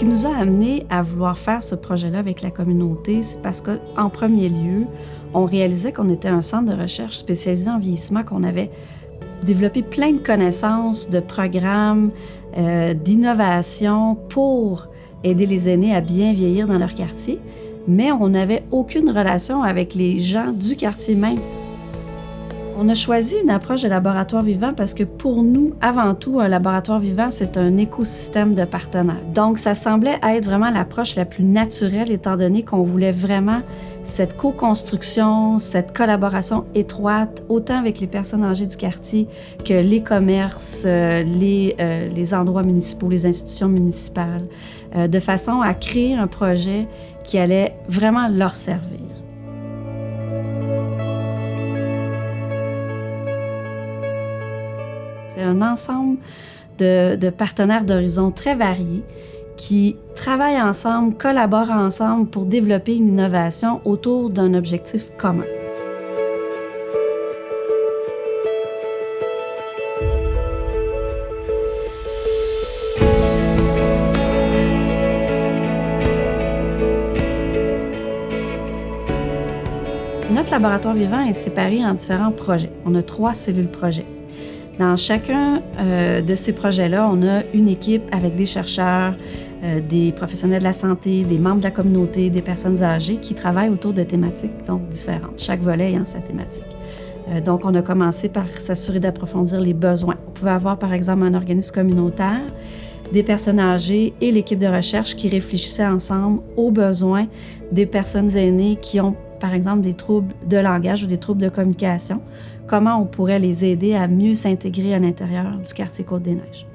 qui nous a amené à vouloir faire ce projet-là avec la communauté, c'est parce qu'en premier lieu, on réalisait qu'on était un centre de recherche spécialisé en vieillissement, qu'on avait développé plein de connaissances, de programmes, d'innovations pour aider les aînés à bien vieillir dans leur quartier, mais on n'avait aucune relation avec les gens du quartier même. On a choisi une approche de laboratoire vivant parce que pour nous, avant tout, un laboratoire vivant, c'est un écosystème de partenaires. Donc, ça semblait être vraiment l'approche la plus naturelle étant donné qu'on voulait vraiment cette co-construction, cette collaboration étroite, autant avec les personnes âgées du quartier que les commerces, les endroits municipaux, les institutions municipales, de façon à créer un projet qui allait vraiment leur servir. C'est un ensemble de partenaires d'horizons très variés qui travaillent ensemble, collaborent ensemble pour développer une innovation autour d'un objectif commun. Notre laboratoire vivant est séparé en différents projets. On a 3 cellules projets. Dans chacun de ces projets-là, on a une équipe avec des chercheurs, des professionnels de la santé, des membres de la communauté, des personnes âgées qui travaillent autour de thématiques donc différentes, chaque volet ayant sa thématique. Donc, on a commencé par s'assurer d'approfondir les besoins. On pouvait avoir, par exemple, un organisme communautaire, des personnes âgées et l'équipe de recherche qui réfléchissaient ensemble aux besoins des personnes aînées qui ont, par exemple, des troubles de langage ou des troubles de communication. Comment on pourrait les aider à mieux s'intégrer à l'intérieur du quartier Côte-des-Neiges.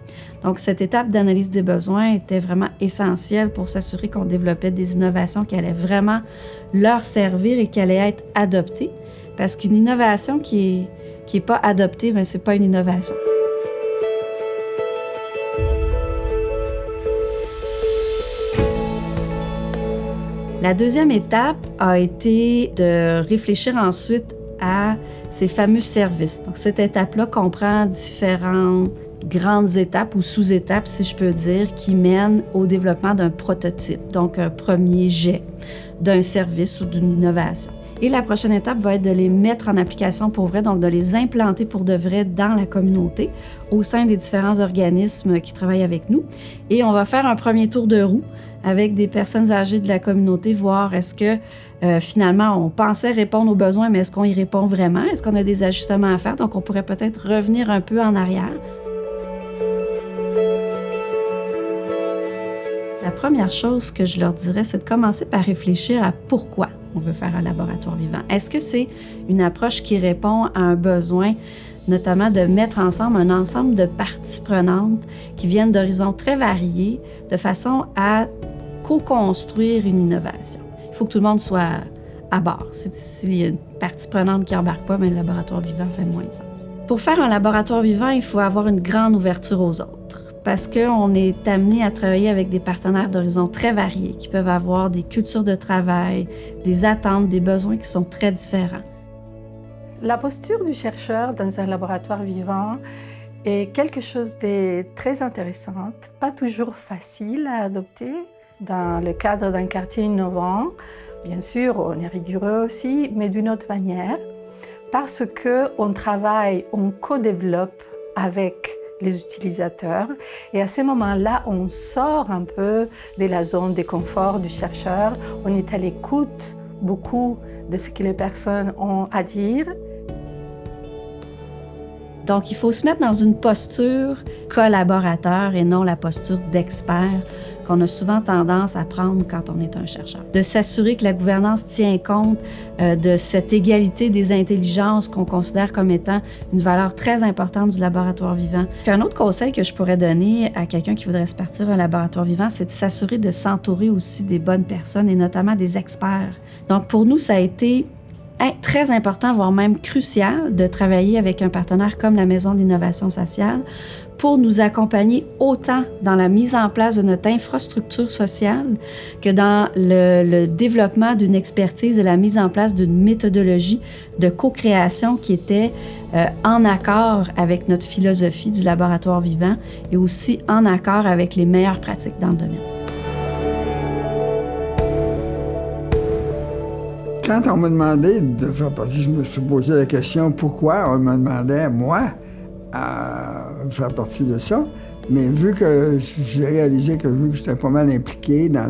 Donc, cette étape d'analyse des besoins était vraiment essentielle pour s'assurer qu'on développait des innovations qui allaient vraiment leur servir et qui allaient être adoptées. Parce qu'une innovation qui est pas adoptée, bien, c'est pas une innovation. La deuxième étape a été de réfléchir ensuite à ces fameux services. Donc, cette étape-là comprend différentes grandes étapes ou sous-étapes, si je peux dire, qui mènent au développement d'un prototype, donc un premier jet d'un service ou d'une innovation. Et la prochaine étape va être de les mettre en application pour vrai, donc de les implanter pour de vrai dans la communauté, au sein des différents organismes qui travaillent avec nous. Et on va faire un premier tour de roue avec des personnes âgées de la communauté, voir est-ce que finalement on pensait répondre aux besoins, mais est-ce qu'on y répond vraiment? Est-ce qu'on a des ajustements à faire? Donc on pourrait peut-être revenir un peu en arrière. La première chose que je leur dirais, c'est de commencer par réfléchir à pourquoi on veut faire un laboratoire vivant. Est-ce que c'est une approche qui répond à un besoin, notamment de mettre ensemble un ensemble de parties prenantes qui viennent d'horizons très variés, de façon à co-construire une innovation? Il faut que tout le monde soit à bord. S'il y a une partie prenante qui n'embarque pas, mais le laboratoire vivant fait moins de sens. Pour faire un laboratoire vivant, il faut avoir une grande ouverture aux autres. Parce qu'on est amené à travailler avec des partenaires d'horizons très variés, qui peuvent avoir des cultures de travail, des attentes, des besoins qui sont très différents. La posture du chercheur dans un laboratoire vivant est quelque chose de très intéressant, pas toujours facile à adopter dans le cadre d'un quartier innovant. Bien sûr, on est rigoureux aussi, mais d'une autre manière, parce qu'on travaille, on co-développe avec les utilisateurs. Et à ce moment-là, on sort un peu de la zone de confort du chercheur. On est à l'écoute beaucoup de ce que les personnes ont à dire. Donc, il faut se mettre dans une posture collaborateur et non la posture d'expert qu'on a souvent tendance à prendre quand on est un chercheur. De s'assurer que la gouvernance tient compte de cette égalité des intelligences qu'on considère comme étant une valeur très importante du laboratoire vivant. Un autre conseil que je pourrais donner à quelqu'un qui voudrait se partir un laboratoire vivant, c'est de s'assurer de s'entourer aussi des bonnes personnes et notamment des experts. Donc, pour nous, ça a été très important, voire même crucial, de travailler avec un partenaire comme la Maison de l'innovation sociale pour nous accompagner autant dans la mise en place de notre infrastructure sociale que dans le développement d'une expertise et la mise en place d'une méthodologie de co-création qui était en accord avec notre philosophie du laboratoire vivant et aussi en accord avec les meilleures pratiques dans le domaine. Quand on m'a demandé de faire partie, je me suis posé la question pourquoi on me demandait, moi, à faire partie de ça. Mais vu que j'ai réalisé que vu que j'étais pas mal impliqué dans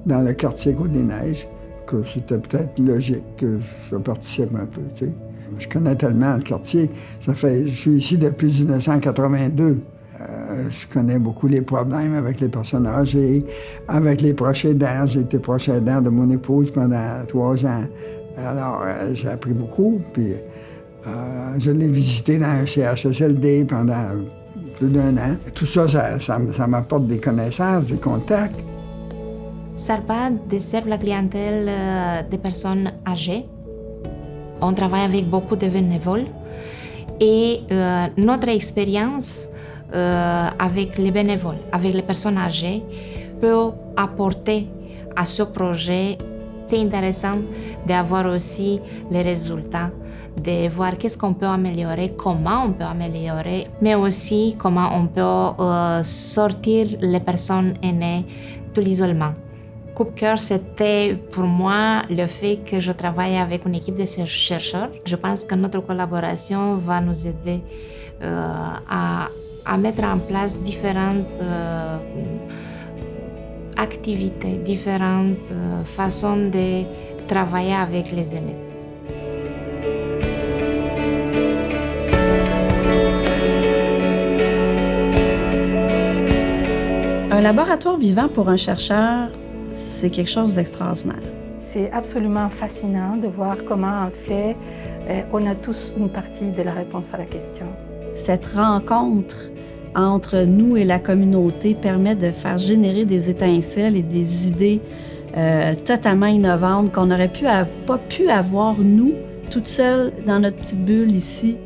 le quartier Côte-des-Neiges, que c'était peut-être logique que je participe un peu, tu sais. Je connais tellement le quartier. Je suis ici depuis 1982. Je connais beaucoup les problèmes avec les personnes âgées, avec les proches aidants. J'ai été proche aidant de mon épouse pendant 3 ans. Alors, j'ai appris beaucoup. Puis, je l'ai visité dans un CHSLD pendant plus d'1 an. Tout ça, ça m'apporte des connaissances, des contacts. Sarpad dessert la clientèle des personnes âgées. On travaille avec beaucoup de bénévoles et notre expérience avec les bénévoles, avec les personnes âgées, peut apporter à ce projet. C'est intéressant d'avoir aussi les résultats, de voir qu'est-ce qu'on peut améliorer, comment on peut améliorer, mais aussi comment on peut sortir les personnes aînées de l'isolement. Coup de cœur, c'était pour moi le fait que je travaille avec une équipe de chercheurs. Je pense que notre collaboration va nous aider à mettre en place différentes activités, différentes façons de travailler avec les aînés. Un laboratoire vivant pour un chercheur, c'est quelque chose d'extraordinaire. C'est absolument fascinant de voir comment, en fait, on a tous une partie de la réponse à la question. Cette rencontre entre nous et la communauté permet de faire générer des étincelles et des idées totalement innovantes qu'on n'aurait pas pu avoir, nous, toutes seules dans notre petite bulle ici.